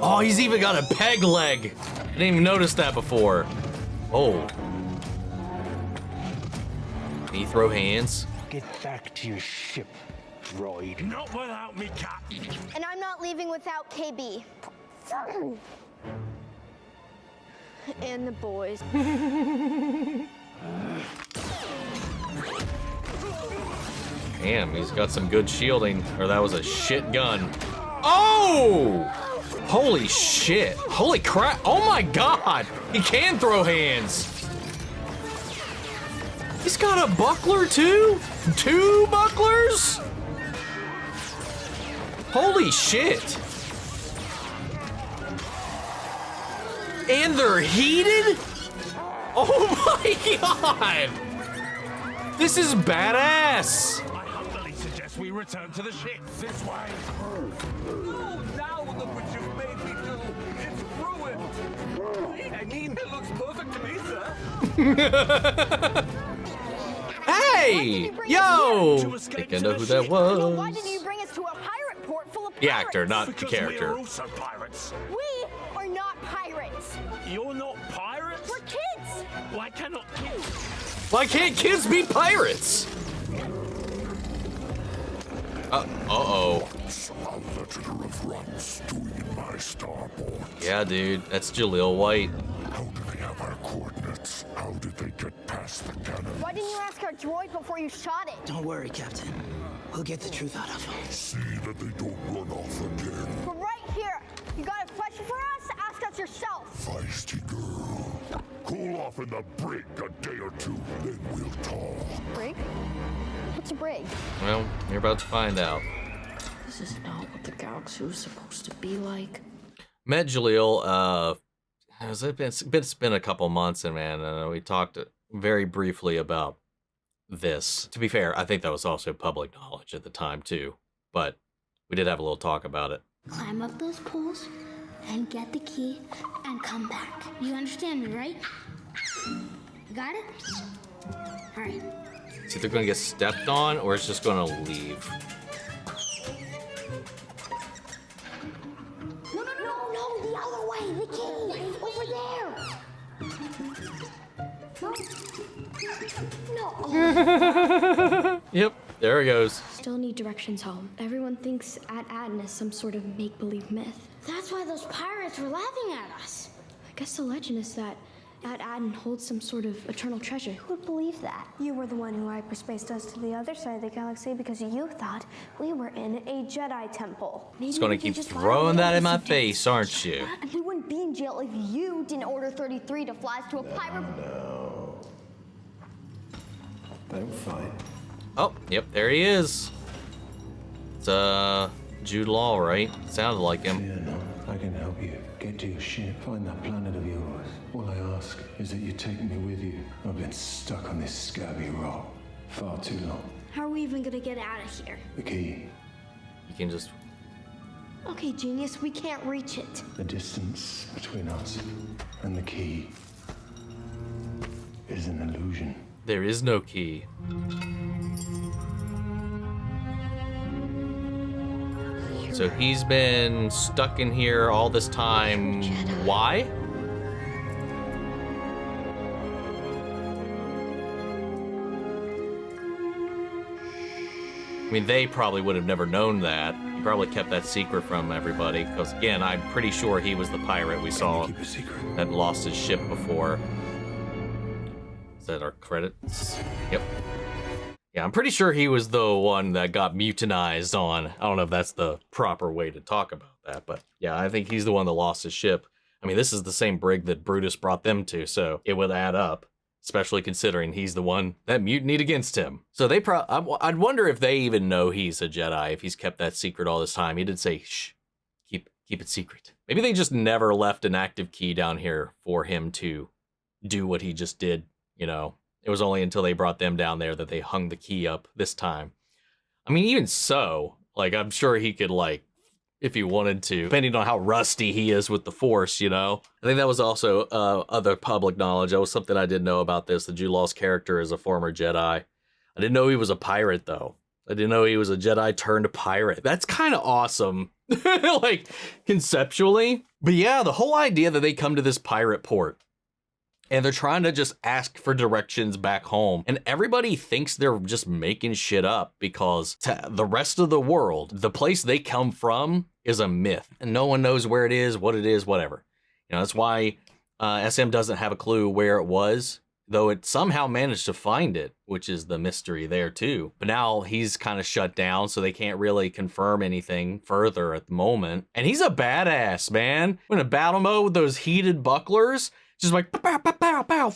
Oh, he's even got a peg leg. I didn't even notice that before. Oh. Can he throw hands? Get back to your ship, droid. Not without me, captain. And I'm not leaving without KB. And the boys. Damn, he's got some good shielding. Or that was a shit gun. Oh! Holy shit. Holy crap. Oh my god. He can throw hands. He's got a buckler too? 2 bucklers? Holy shit. And they're heated? Oh my god. This is badass. I humbly suggest we return to the ship. This way. Oh, now look what you've made me do. It's ruined. I mean, it looks perfect to me, sir. Hey! Yo! Think I know who that was. Why didn't you bring us to a pirate port full of The pirates? actor, not the Because character. we're also pirates. We are not pirates. You're not pirates? We're kids. Why cannot kids? Why can't kids be pirates? Uh-oh. A letter of runs to my starboard. Yeah, dude, that's Jaleel White. How do they have our coordinates? How did they get past the cannon? Why didn't you ask our droid before you shot it? Don't worry, Captain. We'll get the truth out of them. See that they don't run off again. We're right here. You got a question for us? Ask us yourself. Feisty girl. Cool off in the brig a day or two, then we'll talk. Brig? What's a brig? Well, you're about to find out. This is not what the galaxy was supposed to be like. Met Jaleel, it's been a couple months, and man, we talked very briefly about this. To be fair, I think that was also public knowledge at the time too, but we did have a little talk about it. Climb up those poles and get the key and come back. You understand me, right? You got it? All right. It's either going to get stepped on or it's just going to leave. No, the other way. The key over there. No. Yep, there it goes. Still need directions home. Everyone thinks Ad-Adn is some sort of make-believe myth. That's why those pirates were laughing at us. I guess the legend is that Ad-Adn holds some sort of eternal treasure. Who would believe that? You were the one who hyperspaced us to the other side of the galaxy because you thought we were in a Jedi temple. It's going to keep throwing that in my face, aren't you? And we wouldn't be in jail if you didn't order 33 to fly us to a pirate. No. Don't fight. Oh, yep, there he is. It's Jude Law, right? Sounded like him. Kiera, I can help you. Get to your ship, find that planet of yours. All I ask is that you take me with you. I've been stuck on this scabby rock far too long. How are we even gonna get out of here? The key. You can just... Okay, genius, we can't reach it. The distance between us and the key is an illusion. There is no key. So he's been stuck in here all this time. Why? I mean, they probably would have never known that. He probably kept that secret from everybody, because again, I'm pretty sure he was the pirate we saw that lost his ship before. Is that our credits? Yep. Yeah, I'm pretty sure he was the one that got mutinized on. I don't know if that's the proper way to talk about that, but yeah, I think he's the one that lost his ship. I mean, this is the same brig that Brutus brought them to, so it would add up, especially considering he's the one that mutinied against him. So they I'd wonder if they even know he's a Jedi, if he's kept that secret all this time. He did say, shh, keep it secret. Maybe they just never left an active key down here for him to do what he just did, you know. It was only until they brought them down there that they hung the key up this time. I mean, even so, like, I'm sure he could, like, if he wanted to, depending on how rusty he is with the Force, you know? I think that was also other public knowledge. That was something I didn't know about this. The Jude Law's character is a former Jedi. I didn't know he was a pirate, though. I didn't know he was a Jedi turned pirate. That's kind of awesome, like, conceptually. But yeah, the whole idea that they come to this pirate port, and they're trying to just ask for directions back home. And everybody thinks they're just making shit up because to the rest of the world, the place they come from is a myth. And no one knows where it is, whatever. You know, that's why SM doesn't have a clue where it was, though it somehow managed to find it, which is the mystery there too. But now he's kind of shut down, so they can't really confirm anything further at the moment. And he's a badass, man. We're in a battle mode with those heated bucklers. Just like, pow, pow, pow, pow.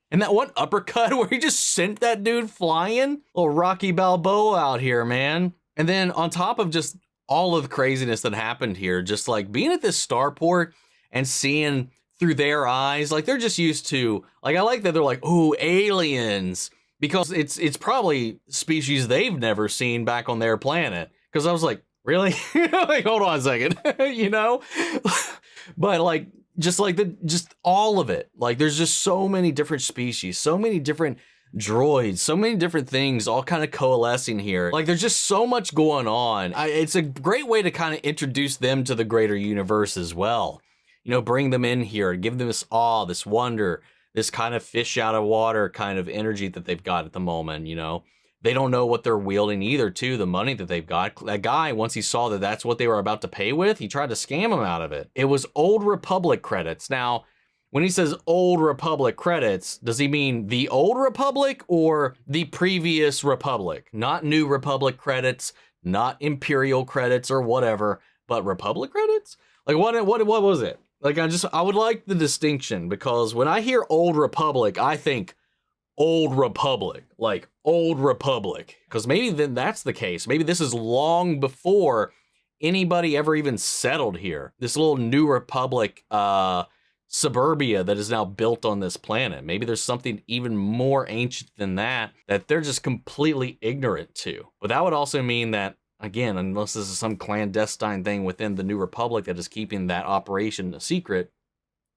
And that one uppercut where he just sent that dude flying. Little Rocky Balboa out here, man. And then on top of just all of the craziness that happened here, just like being at this starport and seeing through their eyes, like they're just used to, like, I like that they're like, ooh, aliens. Because it's probably species they've never seen back on their planet. Because I was like, really? Like, hold on a second, you know? But like, just all of it. Like, there's just so many different species, so many different droids, so many different things all kind of coalescing here. Like, there's just so much going on. It's a great way to kind of introduce them to the greater universe as well. You know, bring them in here, give them this awe, this wonder, this kind of fish out of water kind of energy that they've got at the moment, you know. They don't know what they're wielding either, too, the money that they've got. That guy, once he saw that that's what they were about to pay with, he tried to scam them out of it. It was Old Republic credits. Now, when he says Old Republic credits, does he mean the Old Republic or the previous Republic? Not New Republic credits, not Imperial credits or whatever, but Republic credits? Like, what was it? Like, I would like the distinction, because when I hear Old Republic, I think Old Republic, like Old Republic. Because maybe then that's the case. Maybe this is long before anybody ever even settled here. This little New Republic suburbia that is now built on this planet. Maybe there's something even more ancient than that they're just completely ignorant to. But that would also mean that, again, unless this is some clandestine thing within the New Republic that is keeping that operation a secret,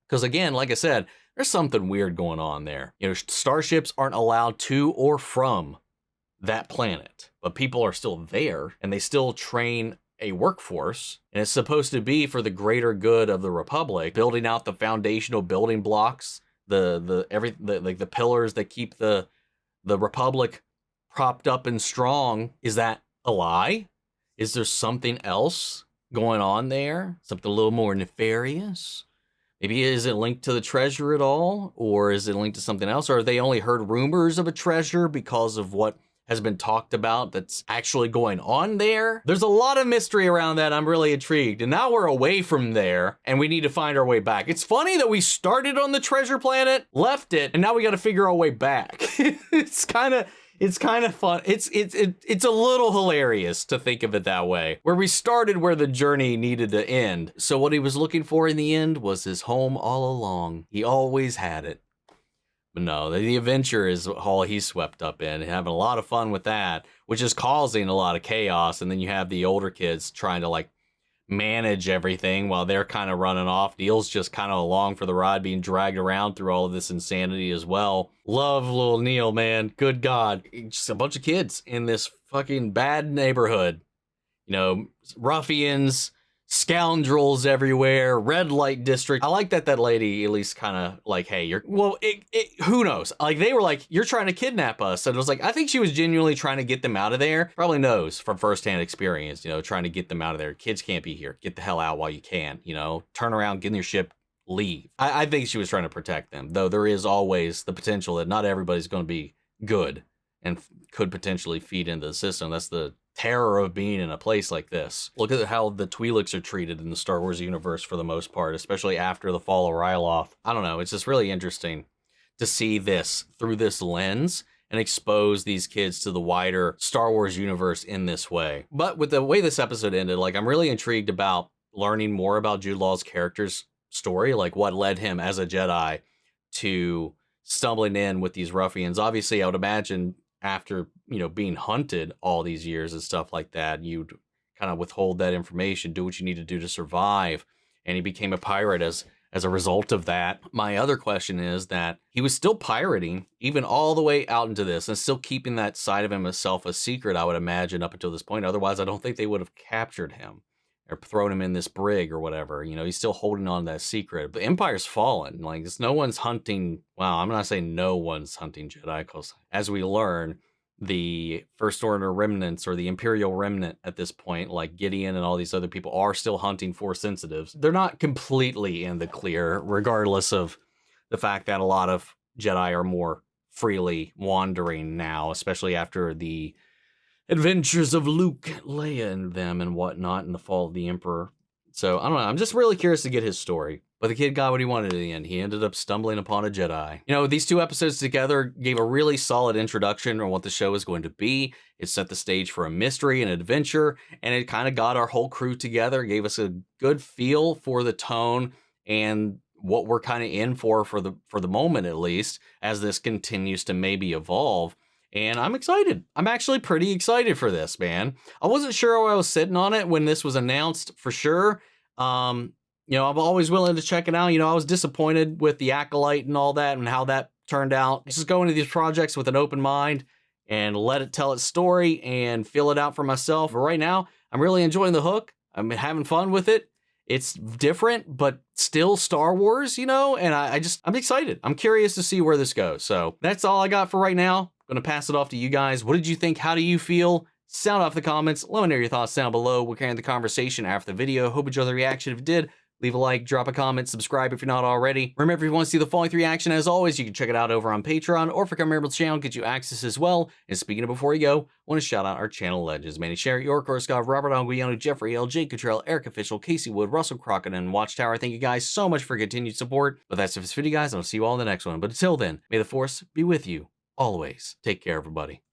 because again, like I said, there's something weird going on there. You know, starships aren't allowed to or from that planet, but people are still there and they still train a workforce, and it's supposed to be for the greater good of the Republic, building out the foundational building blocks, the pillars that keep the Republic propped up and strong. Is that a lie? Is there something else going on there? Something a little more nefarious? Maybe is it linked to the treasure at all? Or is it linked to something else? Or have they only heard rumors of a treasure because of what has been talked about that's actually going on there? There's a lot of mystery around that. I'm really intrigued. And now we're away from there and we need to find our way back. It's funny that we started on the treasure planet, left it, and now we got to figure our way back. It's kind of fun. It's a little hilarious to think of it that way, where we started where the journey needed to end. So what he was looking for in the end was his home all along. He always had it. But no, the adventure is all he's swept up in, having a lot of fun with that, which is causing a lot of chaos. And then you have the older kids trying to like manage everything while they're kind of running off. Neel's just kind of along for the ride, being dragged around through all of this insanity as well. Love little Neel, man. Good God. Just a bunch of kids in this fucking bad neighborhood. You know, ruffians, scoundrels everywhere, red light district. I like that lady at least kind of like, hey, who knows? Like, they were like, you're trying to kidnap us. And it was like, I think she was genuinely trying to get them out of there. Probably knows from firsthand experience, you know, trying to get them out of there. Kids can't be here. Get the hell out while you can, you know, turn around, get in your ship, leave. I think she was trying to protect them, though there is always the potential that not everybody's going to be good and could potentially feed into the system. That's the terror of being in a place like this. Look at how the Twi'leks are treated in the Star Wars universe for the most part, especially after the fall of Ryloth. I don't know, it's just really interesting to see this through this lens and expose these kids to the wider Star Wars universe in this way. But with the way this episode ended, like, I'm really intrigued about learning more about Jude Law's character's story, like what led him as a Jedi to stumbling in with these ruffians. Obviously, I would imagine after, you know, being hunted all these years and stuff like that, you'd kind of withhold that information, do what you need to do to survive. And he became a pirate as a result of that. My other question is that he was still pirating even all the way out into this and still keeping that side of himself a secret, I would imagine, up until this point. Otherwise, I don't think they would have captured him or thrown him in this brig or whatever. You know, he's still holding on to that secret. The Empire's fallen. Like, it's no one's hunting. Well, I'm not saying no one's hunting Jedi, because as we learn, the First Order remnants or the Imperial remnant at this point, like Gideon and all these other people, are still hunting Force sensitives. They're not completely in the clear, regardless of the fact that a lot of Jedi are more freely wandering now, especially after the adventures of Luke, Leia, and them and whatnot in the fall of the Emperor. So, I don't know. I'm just really curious to get his story. But the kid got what he wanted in the end. He ended up stumbling upon a Jedi. You know, these two episodes together gave a really solid introduction on what the show is going to be. It set the stage for a mystery and adventure, and it kind of got our whole crew together, gave us a good feel for the tone and what we're kind of in for the moment, at least, as this continues to maybe evolve. And I'm excited. I'm actually pretty excited for this, man. I wasn't sure where I was sitting on it when this was announced, for sure. You know, I'm always willing to check it out. You know, I was disappointed with the Acolyte and all that and how that turned out. Just go into these projects with an open mind and let it tell its story and feel it out for myself. But right now, I'm really enjoying the hook. I'm having fun with it. It's different, but still Star Wars, you know, and I'm excited. I'm curious to see where this goes. So that's all I got for right now. I'm going to pass it off to you guys. What did you think? How do you feel? Sound off the comments. Let me know your thoughts down below. We're carrying the conversation after the video. Hope you enjoyed the reaction. If you did, Leave a like, drop a comment, subscribe if you're not already. Remember, if you want to see the following 3 action, as always, you can check it out over on Patreon, or if you're a member of the channel, get you access as well. And speaking of before you go, I want to shout out our channel legends: Manny Sherry, York, Scott, Robert Anguiano, Jeffrey L, Jake Cottrell, Eric Official, Casey Wood, Russell Crockett, and Watchtower. Thank you guys so much for continued support. But that's it for this video, guys. I'll see you all in the next one. But until then, may the Force be with you always. Take care, everybody.